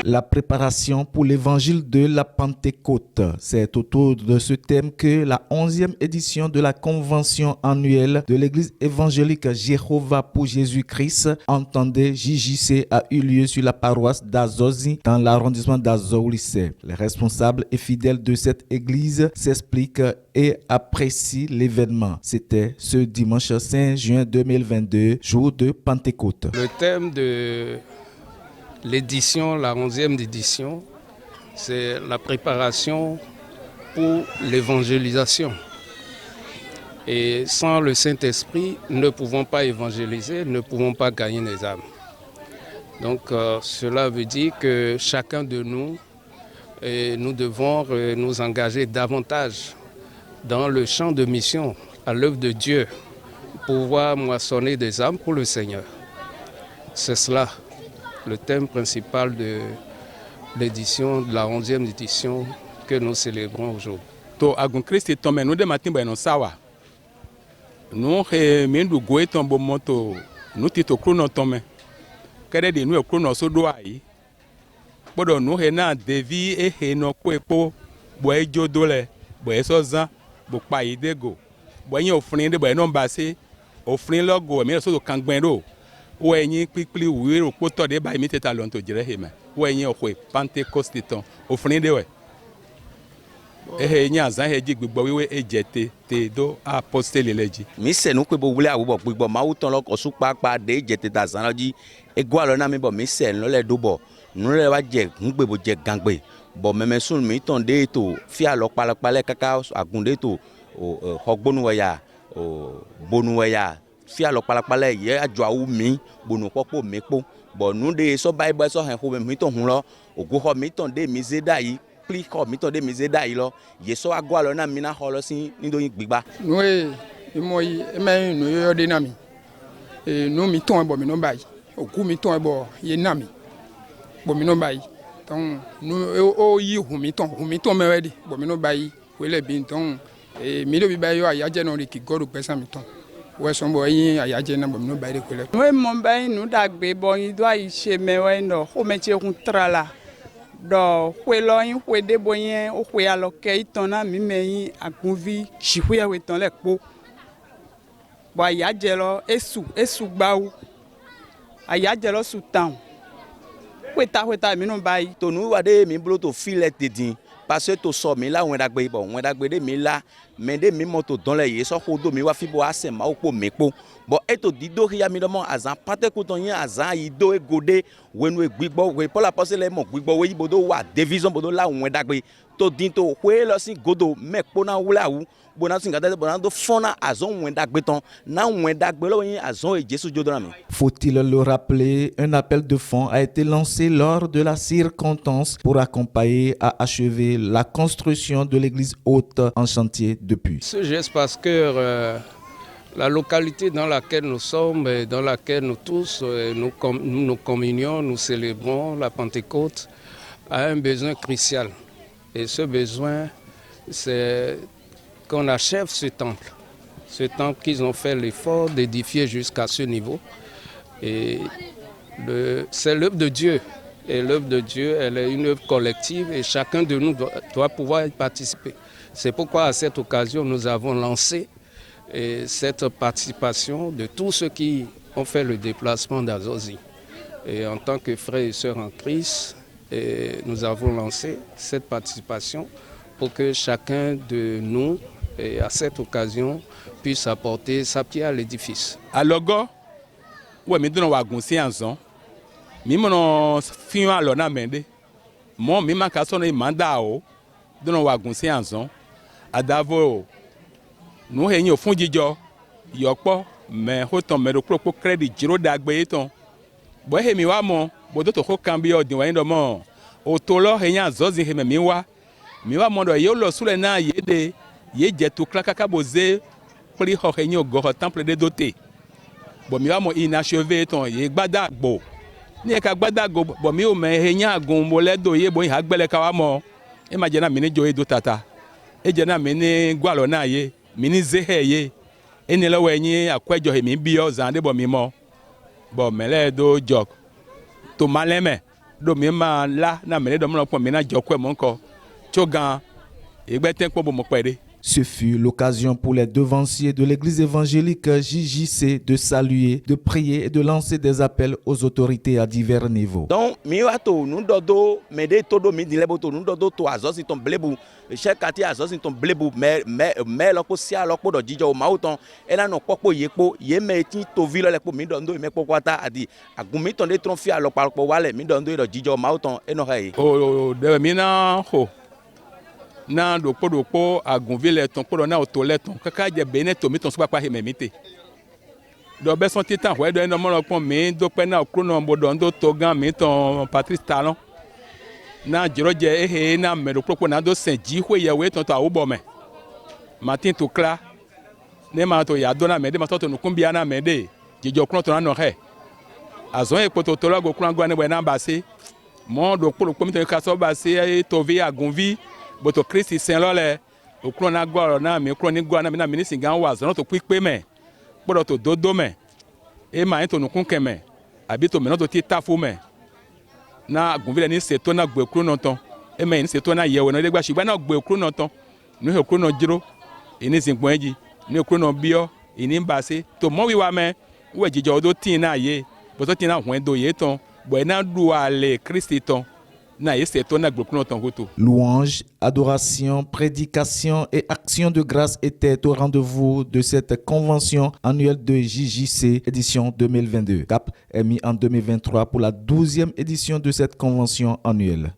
La préparation pour l'évangile de la Pentecôte. C'est autour de ce thème que la 11e édition de la convention annuelle de l'Église évangélique Jéhovah pour Jésus-Christ, entendez JJC, a eu lieu sur la paroisse d'Azozi dans l'arrondissement d'Azo-Lycée. Les responsables et fidèles de cette église s'expliquent et apprécient l'événement. C'était ce dimanche 5 juin 2022, jour de Pentecôte. Le thème de l'édition, la 11e édition, c'est la préparation pour l'évangélisation. Et sans le Saint-Esprit, nous ne pouvons pas évangéliser, nous ne pouvons pas gagner les âmes. Donc cela veut dire que chacun de nous, nous devons nous engager davantage dans le champ de mission, à l'œuvre de Dieu, pour pouvoir moissonner des âmes pour le Seigneur. C'est cela le thème principal de l'édition, de la 11e édition que nous célébrons aujourd'hui. To agun Christi tome nous de matin no sawa. Nous mendu goe tombo moto nous tito krono tome. Kede de nous krono so do ai. Bodo nous na devi e no kwepo bo ejo dole bo esozan bo pa idego. Bo yin ofrin de bo no mbase ofrin logo mi so to kangben ro. Wenyi kpikpli wiro poto de ba mi teta lon to jire hema wenyi okwe Pentecost ton ofrin de we nya zan heji gbigbo wiwe ejete te do apostole leji mi se nu pe bo wule awubo gbigbo ma wuton lo ko su papa de ejete ta zan loji ego alo na mi bo mi se lo le do bo nu le wa je ngbe bo je gangbe bo meme sun mi ton de to fi alo palapale kaka agunde to hogbonu ya bonu ya fi alo palapala ye ajo awu mi bonu popo mepo bo nu de so bible so han ko mi ton hun lo ogo ho mi ton de mi zeda yi pli ko mi ton de mi zeda yi lo ye so ago alo na mi na ho lo sin nido yin gbigba nu mo yi me nu yo de na mi nu mi ton bo mi no bayi oku mi ton bo ye na mi bo mi no bayi ton nu o yi hu mi ton me wedi bo mi no bayi wele bi ton mi do bi bayi yo ayaje no ri ki godu pesa mi ton. Ouais, son boy, a yadje na bomno bayre kule. Oui, mon bain, nous d'agbe bon, il doit y chez me no, au métier contre là. Do, hueloin, huede boyen, au hualo kei tona mi mei a convi, chihuya weton le po. Bo yadje lo, esu baou. A yadje lo sous temps. Hueta mi non bayi. To nu wade mi blo to filet dedin. Parce que to so mi la won dagbe bon won dagbe de mi la mais de mi moto don le ye so hodo mi wa fi bo ase ma opo mepo bo eto dido ria mi do mo azan Pentecôte yin azan ido egode wenu egbigbo we Paul apostle mo gbigbo we ibodo wa division bodo la won dagbe to din to we lo sin godo mepo na wula wu bona sin gade bona do fona azon won dagbe ton na won dagbe lo yin azon e Jesu jodo na mi. Faut-il le rappeler, un appel de fonds a été lancé lors de la circonstance pour accompagner à achever la construction de l'église haute en chantier depuis. Ce geste parce que la localité dans laquelle nous sommes et dans laquelle nous tous nous communions, nous célébrons la Pentecôte, a un besoin crucial. Et ce besoin, c'est qu'on achève ce temple qu'ils ont fait l'effort d'édifier jusqu'à ce niveau. Et c'est l'œuvre de Dieu. Et l'œuvre de Dieu, elle est une œuvre collective et chacun de nous doit pouvoir y participer. C'est pourquoi à cette occasion, nous avons lancé cette participation de tous ceux qui ont fait le déplacement d'Azozi. Et en tant que frères et sœurs en Christ, nous avons lancé cette participation pour que chacun de nous, à cette occasion, puisse apporter sa pierre à l'édifice. Alogo, ouais, mais nous avons un mi mono fin alo na mende mo mi maka so na manda o dono wa gunse anzon adavo no he yin ofun jijo yopo me hoton me ro propo credit jiro dagbe ton bo he mi wa mo bodo to ko kan bi odin wa yin do mo o to lo he yan zozi he mi wa mo do ye lo sule na ye de ye je to klakaka boze pri ho he yin go temple de doté bo mi wa mo inachevé ton ye gbada gbo ni ka gbada go bo mi o me henya gun mo le do ye bo ha gbele ka wa mo e ma je na mi ni jo edo tata e je na mi ni gwalo na ye mi ni ze he ye e ni lo we yin akwejo he mi bi o zan de bo mi mo bo mele do jok to maleme do mi ma la na me do mo po mi na joko mo nko chogan egbe ten po bo mo pede. Ce fut l'occasion pour les devanciers de l'église évangélique JJC de saluer, de prier et de lancer des appels aux autorités à divers niveaux. Donc, mi wato nous dodo me de todo mi di lebo to nous dodo to azosi ton blebu chaque quartier azosi ton blebu mais loko sia loko do jijo ma uton e na no popo yepo ye me tin to vilo le po mi do ndo me pokwata adi agumi ton de tron fia loko wale mi do ndo do jijo ma uton e no hay o de mi na ho na dokpo agunvile ton po na otoleton kaka je bene to mi ton so papa he memite do be son titan we do no mo pon mi do pe na okro bodo ndo to gan mi ton Patrice Talon na jiroje ehe na me do propo na do senji hwe ye we ton to awo me Martin to kla ne ma to ya do na me de ma to no kumbia na me de jijo kro to na no he azon e poto to logo kro ngwa ne we na base mo do po mi to ka so base to vi agunvi boto Christ Saint lole okro na gwa na mi okro ni gwa na mi na mi ni singa wa zo to pipe me gbọ́dọ̀ tó dodo me e ma to nukun keme abi to me no to ti tafu me na gunvile ni se to na gbe kuro no ton e me ni se to na yewe no de gba shigba na gbe kuro no ton no he kuro no jiro ini zingbon eji ni kuro no bio ini mbase to mo wi wa me we jijo do tin na ye bo to tin na hwen do ye ton bo na du ale Christ ton. Louange, adoration, prédication et action de grâce étaient au rendez-vous de cette convention annuelle de JJC édition 2022. Cap est mis en 2023 pour la 12e édition de cette convention annuelle.